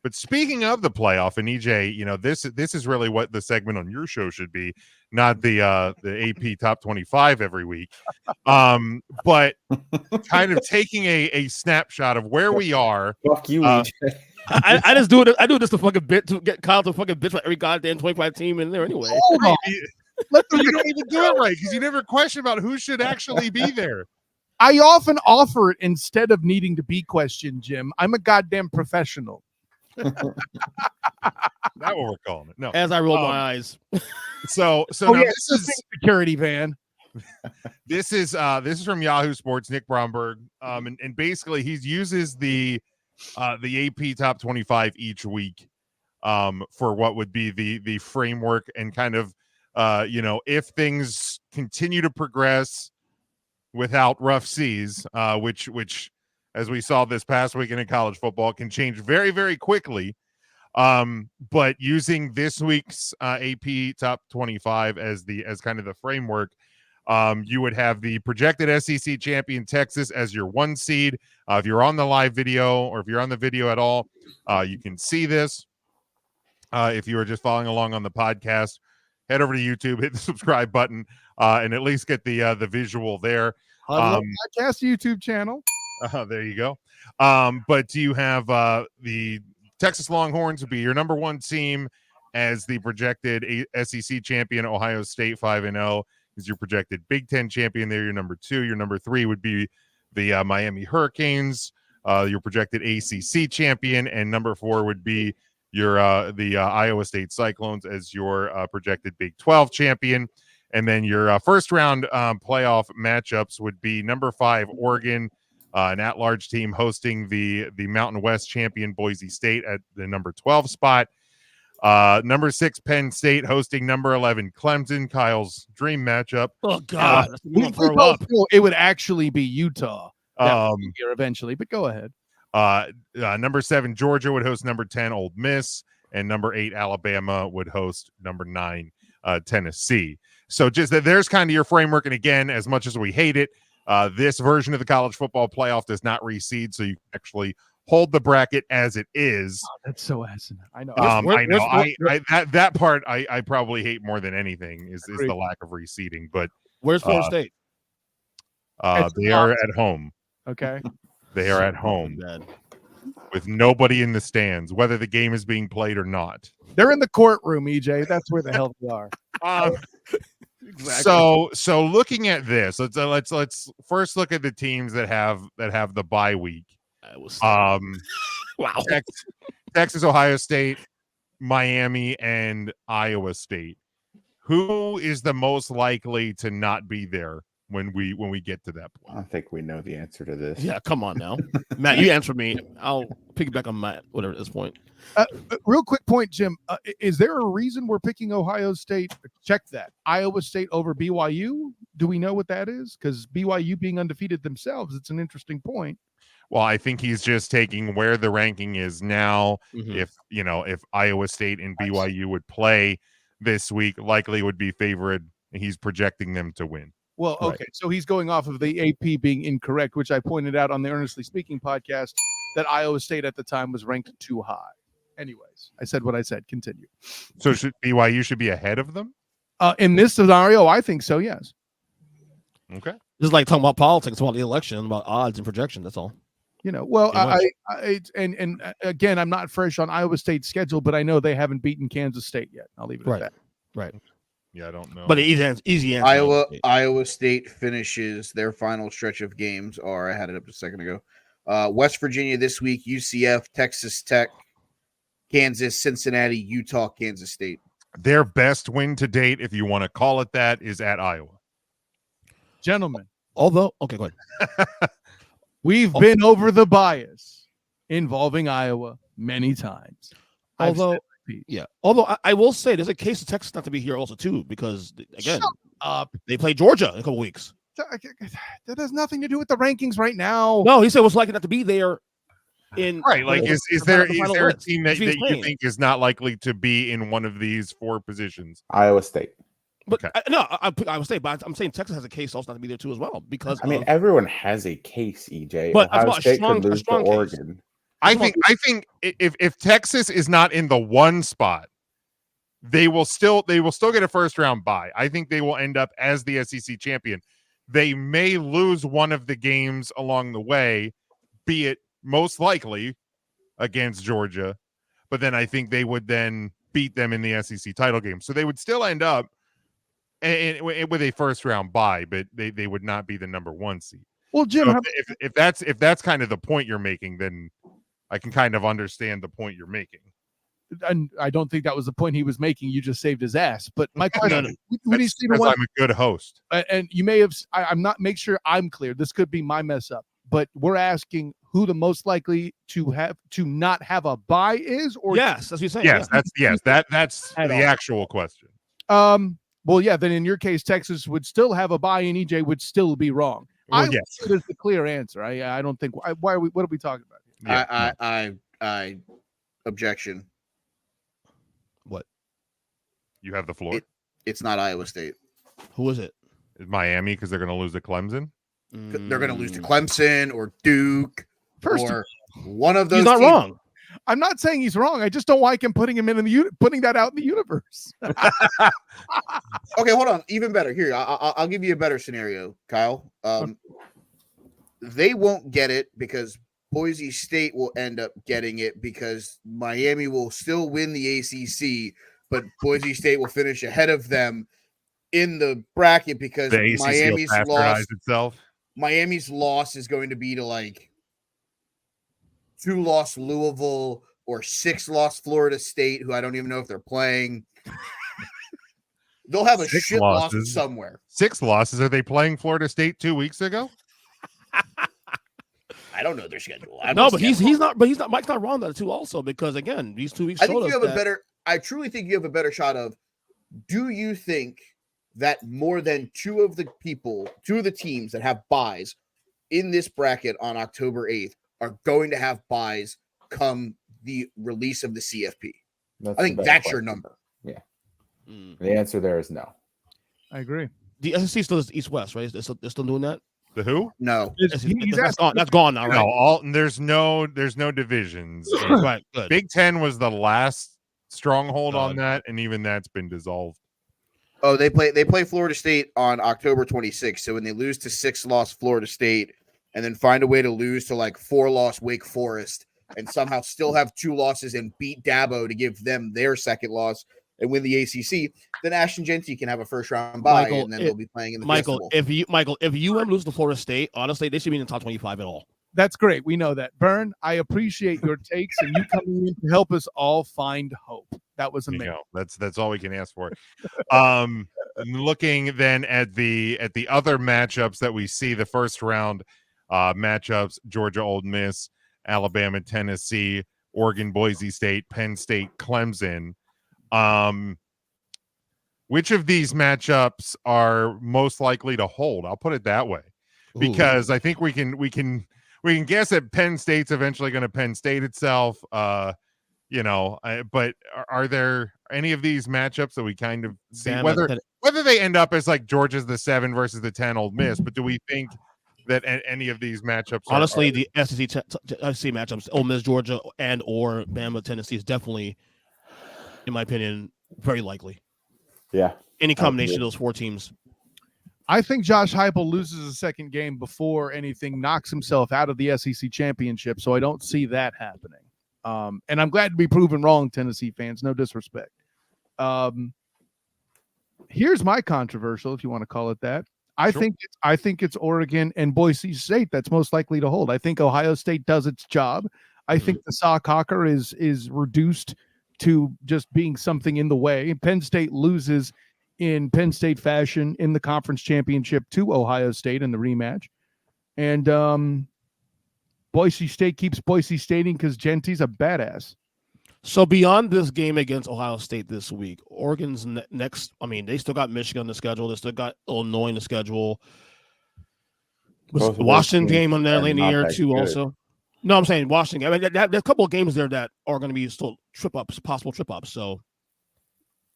But speaking of the playoff, and EJ, this is really what the segment on your show should be, not the AP top 25 every week. But kind of taking a snapshot of where we are. Fuck you, EJ. I just do it. I do this to fucking bit to get Kyle to fucking bitch for every goddamn 25 team in there anyway. You don't even do it right because you never question about who should actually be there. I often offer it instead of needing to be questioned, Jim. I'm a goddamn professional. That's what we're calling it. No, as I roll my eyes. So now this is security van. This is from Yahoo Sports, Nick Bromberg, and basically he uses the AP top 25 each week for what would be the framework and kind of if things continue to progress without rough seas, which as we saw this past weekend in college football can change very, very quickly. But using this week's AP top 25 as kind of the framework, you would have the projected SEC champion Texas as your 1 seed. If you're on the live video or if you're on the video at all, you can see this. If you are just following along on the podcast, head over to YouTube, hit the subscribe button, and at least get the visual there. Podcast YouTube channel. There you go. But do you have the Texas Longhorns would be your number 1 team as the projected SEC champion. Ohio State 5-0 is your projected Big Ten champion. They're your number 2. Your number 3 would be the Miami Hurricanes, your projected ACC champion, and number 4 would be your the Iowa State Cyclones as your projected Big 12 champion. And then your first round playoff matchups would be number 5 Oregon, an at-large team hosting the Mountain West champion Boise State at the number 12 spot. Number 6 Penn State hosting number 11 Clemson, Kyle's dream matchup. Oh God, it would actually be Utah here eventually, but go ahead. Number 7 Georgia would host number 10 Ole Miss, and number 8 Alabama would host number 9 Tennessee. So just that there's kind of your framework. And again, as much as we hate it, this version of the college football playoff does not reseed, so you actually hold the bracket as it is. Oh, that's so asinine. I know. That part I probably hate more than anything is the lack of reseeding. But where's Florida State? They are at home. Okay. They are at home with nobody in the stands, whether the game is being played or not. They're in the courtroom, EJ. That's where the hell they are. Exactly. So looking at this, let's first look at the teams that have the bye week. Wow. Texas, Ohio State, Miami, and Iowa State. Who is the most likely to not be there when we get to that point? I think we know the answer to this. Yeah, come on now. Matt, you answer me. I'll piggyback on Matt, whatever at this point. Real quick point, Jim. Is there a reason we're picking Ohio State? Check that. Iowa State over BYU? Do we know what that is? Because BYU being undefeated themselves, it's an interesting point. Well, I think he's just taking where the ranking is now. Mm-hmm. If Iowa State and BYU would play this week, likely would be favored. He's projecting them to win. Well, okay, so he's going off of the AP being incorrect, which I pointed out on the Earnestly Speaking podcast that Iowa State at the time was ranked too high. Anyways, I said what I said. Continue. So BYU should be ahead of them? In this scenario, I think so, yes. Okay. This is like talking about politics, about the election, about odds and projections. That's all. Well, and again, I'm not fresh on Iowa State's schedule, but I know they haven't beaten Kansas State yet. I'll leave it at that. Right. Yeah, I don't know. But easy answer. Iowa State finishes their final stretch of games, or I had it up a second ago. West Virginia this week, UCF, Texas Tech, Kansas, Cincinnati, Utah, Kansas State. Their best win to date, if you want to call it that, is at Iowa. Gentlemen. Okay, go ahead. We've been over the bias involving Iowa many times. Although I will say there's a case of Texas not to be here also too, because again, they play Georgia in a couple weeks. That has nothing to do with the rankings right now. No, he said it was likely not to be there. Is there a team that you think is not likely to be in one of these 4 positions? Iowa State. But I would say, but I'm saying Texas has a case also not to be there too as well, because everyone has a case, EJ. But Ohio State could lose to Oregon. I think if Texas is not in the 1 spot, they will still get a first round bye. I think they will end up as the SEC champion. They may lose one of the games along the way, be it most likely against Georgia, but then I think they would then beat them in the SEC title game. So they would still end up with a first round bye, but they would not be the number 1 seed. Well, Jim, So if that's kind of the point you're making, then I can kind of understand the point you're making. and I don't think that was the point he was making. You just saved his ass. But my question, when you That's see the because one, I'm a good host. and you may have, I'm not, make sure I'm clear. This could be my mess up, but we're asking who the most likely to not have a bye is, or Yes, that's what you're saying. Yes, yeah. that's At the all. actual question. Well, yeah, then in your case, Texas would still have a bye, and EJ would still be wrong. Well, yes. There's the clear answer. I don't think. Why are we? What are we talking about here? Yeah, I objection. What? you have the floor. It's not Iowa State. Who is it? It's Miami because they're going to lose to Clemson. They're going to lose to Clemson or Duke First, or one of those. He's not teams. wrong. I'm not saying he's wrong. I just don't like him putting that out in the universe. Okay, hold on. Even better. Here, I'll give you a better scenario, Kyle. They won't get it because Boise State will end up getting it because Miami will still win the ACC, but Boise State will finish ahead of them in the bracket because The ACC Miami's will loss. bastardize itself. Miami's loss is going to be to like 2-loss Louisville or 6-loss Florida State, who I don't even know if they're playing. They'll have a 6 shit loss losses. somewhere. 6 losses. Are they playing Florida State 2 weeks ago? I don't know their schedule. But he's not. But he's not. Mike's not wrong there too. Also, because again, these 2 weeks. I think showed you us have a that- better. I truly think you have a better shot of. Do you think that more than two of the teams that have buys in this bracket on October 8th are going to have buys come the release of the CFP? I think that's your number. Yeah. Mm. The answer there is no. I agree. The SEC still is East West, right? They're still doing that. The who? No. That's gone now, No, right? there's no divisions. Right. Good. Big Ten was the last stronghold on that, and even that's been dissolved. Oh, they play Florida State on October 26th. So when they lose to 6-loss Florida State and then find a way to lose to like 4-loss Wake Forest and somehow still have 2 losses and beat Dabo to give them their second loss and win the ACC, then Ashton Genty can have a first round bye, and then they'll be playing in the Michael. festival. If you lose to Florida State, honestly, they should be in the top 25 at all. That's great. We know that. Byrne, I appreciate your takes and you coming in to help us all find hope. That was amazing. That's all we can ask for. Looking then at the other matchups that we see, the first round matchups: Georgia, Ole Miss, Alabama, Tennessee, Oregon, Boise State, Penn State, Clemson. Which of these matchups are most likely to hold? I'll put it that way, because I think we can guess that Penn State's eventually going to Penn State itself. But are there any of these matchups that we kind of see whether they end up as like Georgia's the 7 versus the 10 Ole Miss? But do we think that any of these matchups? Honestly, the SEC matchups, Ole Miss, Georgia, and or Bama, Tennessee is definitely, in my opinion, very likely. Yeah. Any combination of those 4 teams. I think Josh Heupel loses a second game before anything knocks himself out of the SEC championship, so I don't see that happening. And I'm glad to be proven wrong, Tennessee fans. No disrespect. Here's my controversial, if you want to call it that. I think it's Oregon and Boise State that's most likely to hold. I think Ohio State does its job. I think the sock hawker is reduced to just being something in the way. Penn State loses in Penn State fashion in the conference championship to Ohio State in the rematch. And Boise State keeps Boise Stating because Genty's a badass. So beyond this game against Ohio State this week, Oregon's next, I mean, they still got Michigan on the schedule. They still got Illinois on the schedule. Was the Washington game on there late in the year too also? No, I'm saying Washington. I mean, there's a couple of games there that are going to be still possible trip ups. So,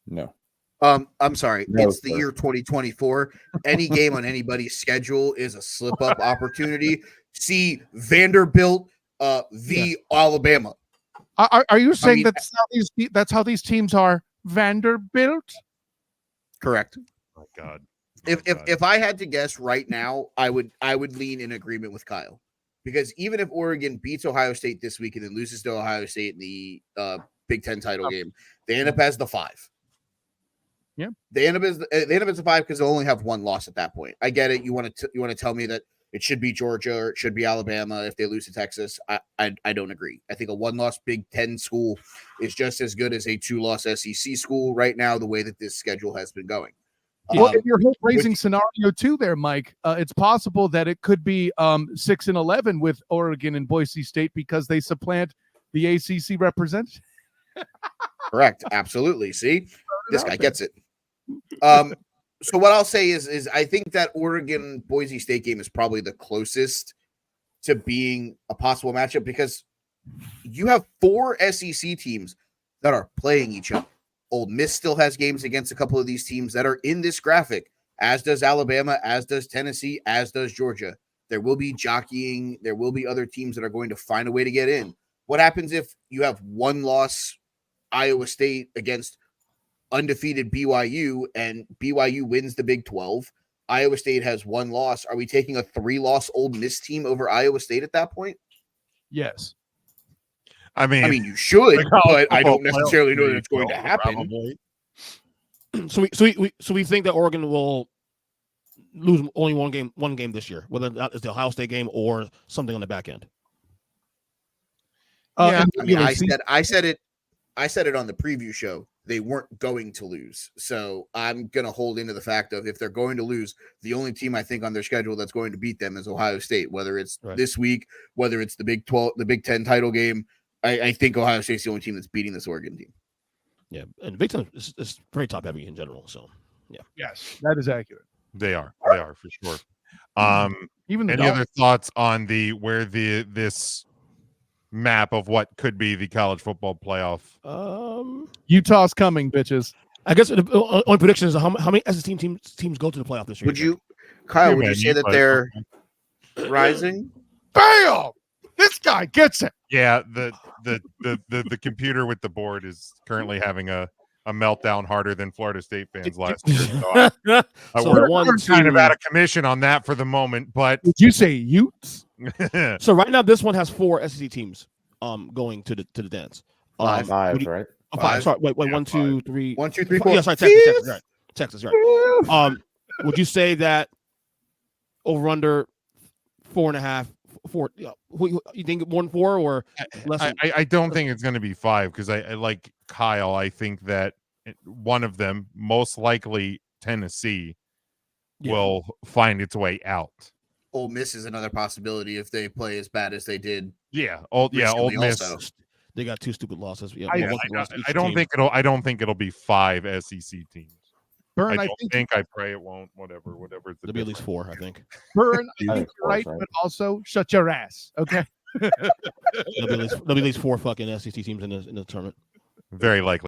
no. I'm sorry. No, it's the year 2024. Any game on anybody's schedule is a slip up opportunity. See Vanderbilt Alabama. Are you saying mean, that's how these teams are? Vanderbilt. Correct. Oh my God. If I had to guess right now, I would lean in agreement with Kyle, because even if Oregon beats Ohio State this week and then loses to Ohio State in the Big Ten title game, they end up as the 5. Yeah, they end up as the 5 because they'll only have one loss at that point. I get it. You want to tell me that it should be Georgia or it should be Alabama if they lose to Texas. I don't agree. I think a 1-loss Big Ten school is just as good as a 2-loss SEC school right now, the way that this schedule has been going. Well, in your hope-raising scenario too, there, Mike, it's possible that it could be 6-11 with Oregon and Boise State because they supplant the ACC representative. Correct. Absolutely. See, this guy gets it. So what I'll say is I think that Oregon Boise State game is probably the closest to being a possible matchup, because you have 4 SEC teams that are playing each other. Ole Miss still has games against a couple of these teams that are in this graphic, as does Alabama, as does Tennessee, as does Georgia. There will be jockeying. There will be other teams that are going to find a way to get in. What happens if you have 1-loss Iowa State against undefeated BYU and BYU wins the Big 12? Iowa State has 1 loss. Are we taking a 3-loss Ole Miss team over Iowa State at that point? Yes. I mean, you should, but I don't necessarily know that it's going to happen. Probably. So we think that Oregon will lose only one game this year, whether that is the Ohio State game or something on the back end. Yeah, I mean, I said it on the preview show. They weren't going to lose. So I'm going to hold into the fact of, if they're going to lose, the only team I think on their schedule that's going to beat them is Ohio State, whether it's this week, whether it's the Big 12, the Big 10 title game. I think Ohio State's the only team that's beating this Oregon team. Yeah, and Big Ten is very top heavy in general. So yeah, yes, that is accurate. They are for sure. Even any other thoughts on where this map of what could be the college football playoff? Utah's coming, bitches. I guess the only prediction is how many SEC teams go to the playoff this year. Kyle? Would you say that they're rising? Bam! This guy gets it. Yeah, the computer with the board is currently having a meltdown harder than Florida State fans last year. So we're kind of out of commission on that for the moment. But did you say Utes? So right now, this one has 4 SEC teams going to the dance. 5, right? Oh, 5. Sorry, wait, yeah, 1, 2, 3. 1, 2, 3, 4. Yeah, sorry, Texas, right? Texas, right? Would you say that over under 4.5? 4? You think more than 4 or less? I don't think it's going to be 5, because I like Kyle. I think that one of them, most likely Tennessee, will find its way out. Ole Miss is another possibility if they play as bad as they did. Yeah, Ole Miss. Also. They got 2 stupid losses. Yeah, I don't think it'll be 5 SEC teams. Burn, I think I pray it won't. Whatever. There'll be at least 4, I think. Burn, I think you're right, but also shut your ass. Okay. There'll be at least 4 fucking SEC teams in the tournament. Very likely.